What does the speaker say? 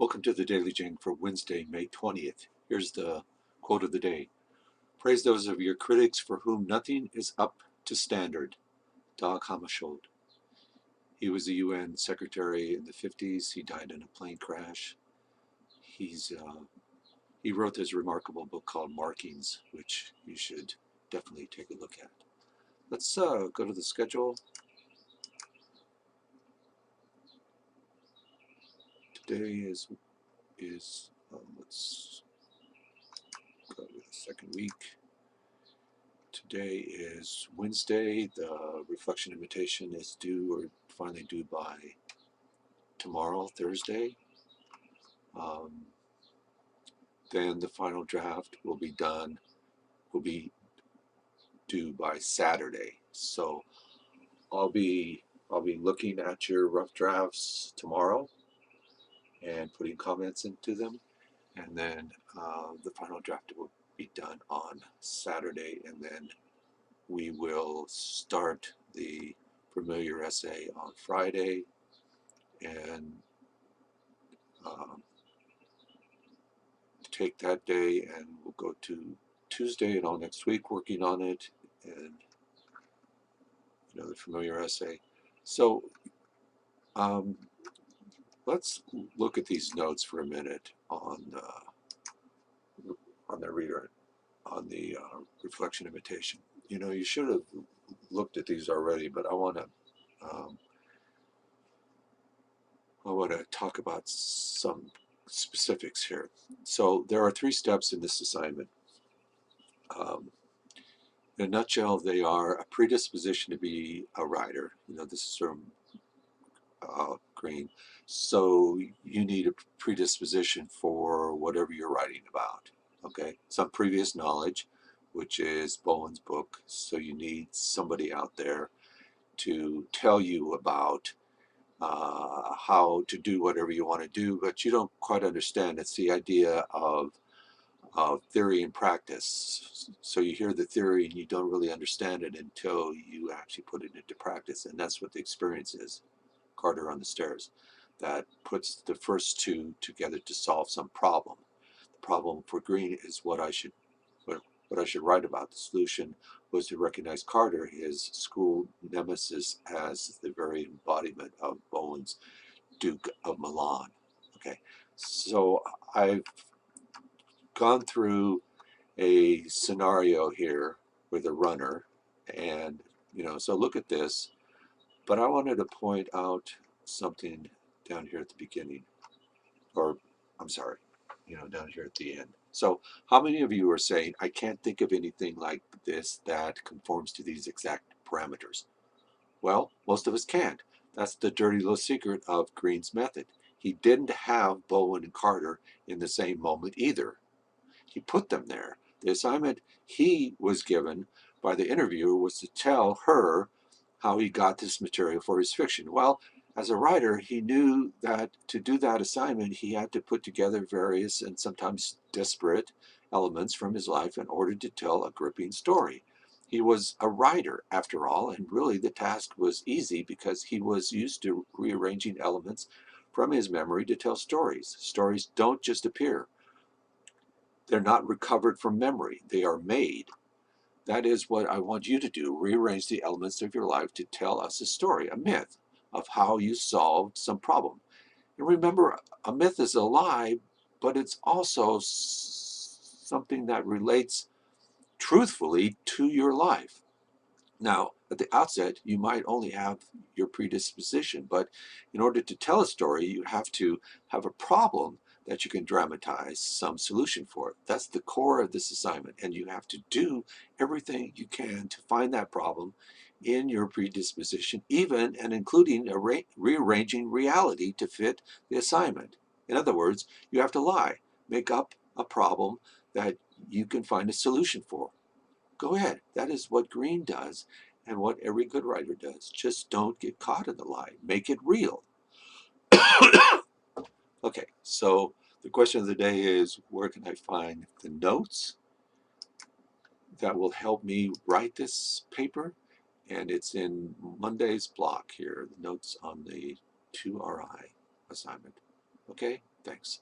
Welcome to the Daily Jing for Wednesday, May 20th. Here's the quote of the day. Praise those of your critics for whom nothing is up to standard. Dag Hammarskjöld. He was a UN secretary in the 50s. He died in a plane crash. He wrote this remarkable book called Markings, which you should definitely take a look at. Let's go to the schedule. Today is let's go to the second week. Today is Wednesday. The reflection invitation is due, or finally due, by tomorrow, Thursday. Then the final draft will be due by Saturday. So I'll be looking at your rough drafts tomorrow and putting comments into them, and then the final draft will be done on Saturday, and then we will start the familiar essay on Friday, and take that day, and we'll go to Tuesday and all next week working on it, and the familiar essay. So let's look at these notes for a minute on the reader, on the reflection invitation. You should have looked at these already, but I want to talk about some specifics here. So there are 3 steps in this assignment. In a nutshell, they are a predisposition to be a writer. This is from Green. So you need a predisposition for whatever you're writing about. Okay, some previous knowledge, which is Bowen's book. So you need somebody out there to tell you about how to do whatever you want to do, but you don't quite understand. It's the idea of theory and practice. So you hear the theory and you don't really understand it until you actually put it into practice, and that's what the experience is. Carter on the Stairs, that puts the first 2 together to solve some problem. The problem for Green is what I should write about. The solution was to recognize Carter, his school nemesis, as the very embodiment of Bowen's Duke of Milan. Okay, so I've gone through a scenario here with a runner, and so look at this, but I wanted to point out something down here at the beginning, or I'm sorry, down here at the end. So how many of you are saying, I can't think of anything like this that conforms to these exact parameters? Well, most of us can't. That's the dirty little secret of Green's method. He didn't have Bowen and Carter in the same moment either. He put them there. The assignment he was given by the interviewer was to tell her how he got this material for his fiction. Well, as a writer, he knew that to do that assignment, he had to put together various and sometimes disparate elements from his life in order to tell a gripping story. He was a writer, after all, and really the task was easy because he was used to rearranging elements from his memory to tell stories. Stories don't just appear. They're not recovered from memory. They are made. That is what I want you to do. Rearrange the elements of your life to tell us a story, a myth of how you solved some problem. And remember, a myth is a lie, but it's also something that relates truthfully to your life. Now, at the outset, you might only have your predisposition, but in order to tell a story, you have to have a problem that you can dramatize some solution for. That's the core of this assignment, and you have to do everything you can to find that problem in your predisposition, even and including rearranging reality to fit the assignment. In other words, you have to lie, make up a problem that you can find a solution for. Go ahead. That is what Green does and what every good writer does. Just don't get caught in the lie. Make it real. Okay, so the question of the day is, where can I find the notes that will help me write this paper? And it's in Monday's block here, the notes on the 2RI assignment. Okay, Thanks.